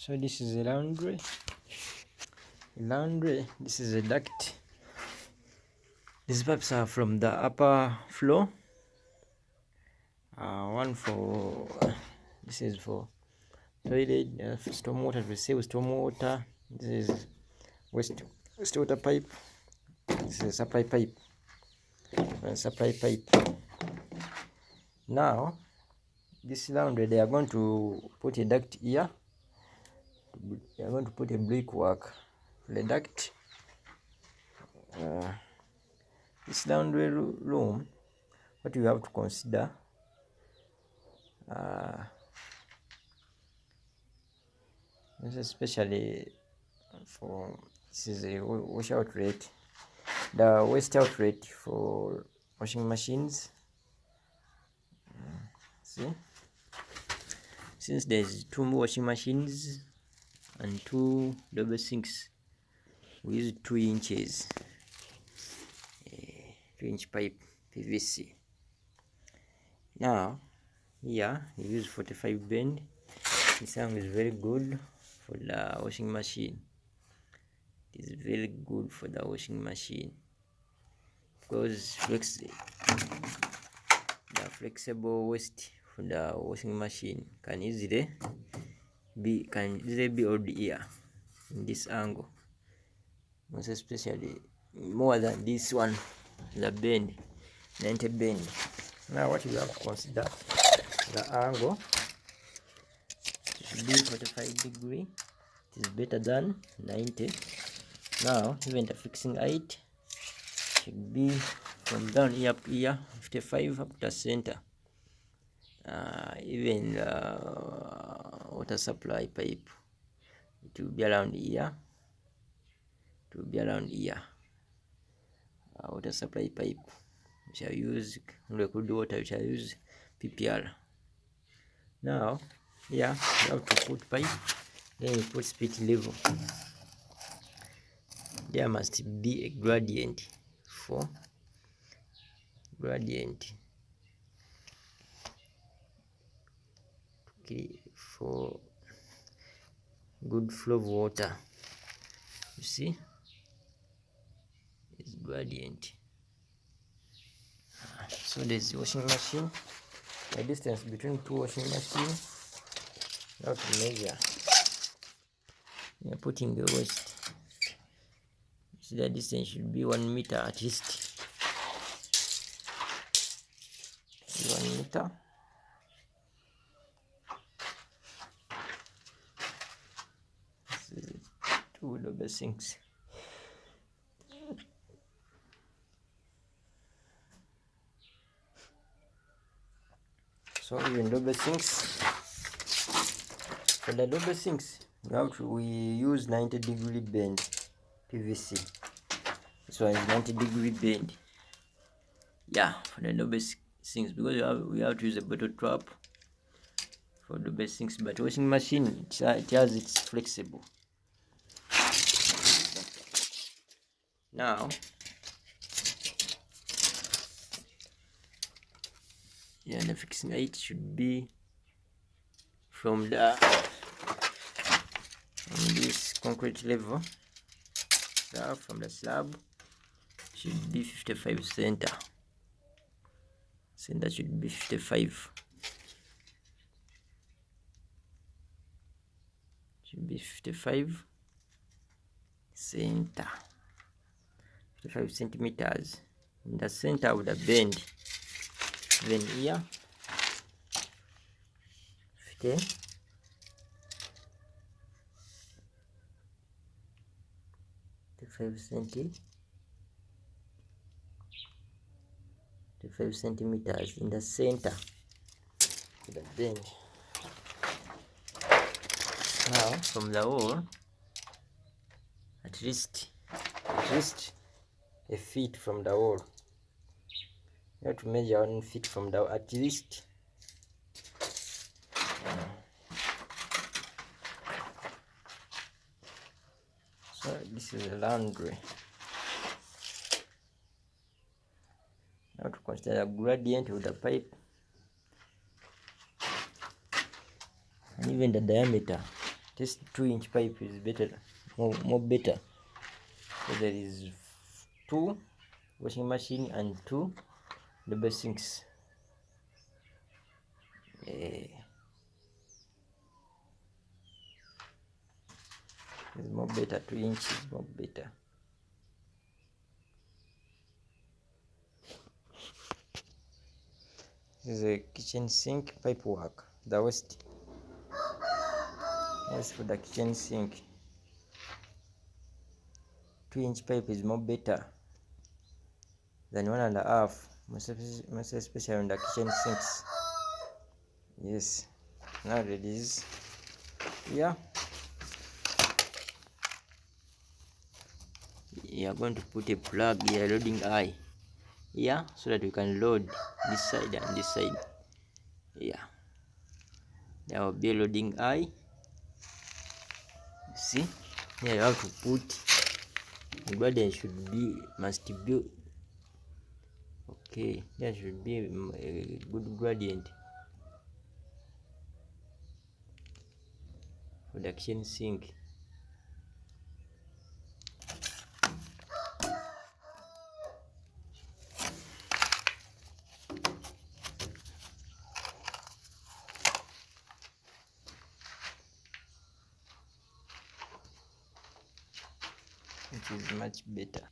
So this is a laundry. This is a duct. These pipes are from the upper floor. One for this is for toilet, storm water, receive storm water. This is water pipe. This is supply pipe. Now this laundry, they are going to put a duct here. They are going to put a brickwork for the duct. This laundry room, what you have to consider, this is especially for, this is a wash outlet, the waste outlet for washing machines. See, since there's 2 washing machines and 2 double sinks, we use 2 inches 2-inch pipe PVC. Now here you use 45 bend. This one is very good for the washing machine. It is very good for the washing machine because the flexible waste for the washing machine can easily be held here in this angle, most especially more than this one, the bend 90 bend. Now what you have to consider, the angle should be 45 degree. It is better than 90. Now even the fixing height should be from down here up here 55 up to the center. Even water supply pipe, it will be around here. It will be around here. Water supply pipe, we shall use liquid water, we shall use PPR. Now here you have to put pipe, then you put split level. There must be a gradient for for good flow of water. You see, it's gradient. So there's washing machine. The distance between 2 washing machines, you have to measure. You're putting the waste. So the distance should be 1 meter at least. 1 meter. This is 2 double sinks. So even double sinks, for the double sinks, we use 90 degree bend PVC. This one is 90 degree bend. Yeah, for the double sinks, because we have to use a bottle trap for double sinks, but washing machine, it's flexible. Now the fixing height should be from this concrete level, from the slab should be 55 center should be 55, should be 55 center, 55 centimeters in the center of the bend. Then here 55 centimeters in the center of the bend. Now from the wall, at least a feet from the wall. You have to measure 1 feet from the at least. So this is a laundry. You have to consider a gradient with the pipe and even the diameter. It this 2-inch pipe is better, more better. So there is 2 washing machine and 2 double sinks. It's more better. 2 inches more better. This is a kitchen sink pipe work. The waste. Yes, for the kitchen sink. 2-inch pipe is more better than 1.5, most especially on the kitchen sinks. Yes. Now it is. Yeah. You are going to put a plug here, loading eye. Yeah, so that you can load this side and this side. Yeah, there will be a loading eye. See, here you have to put the gradient must be okay. There should be a good gradient for the kitchen sink. It is much better.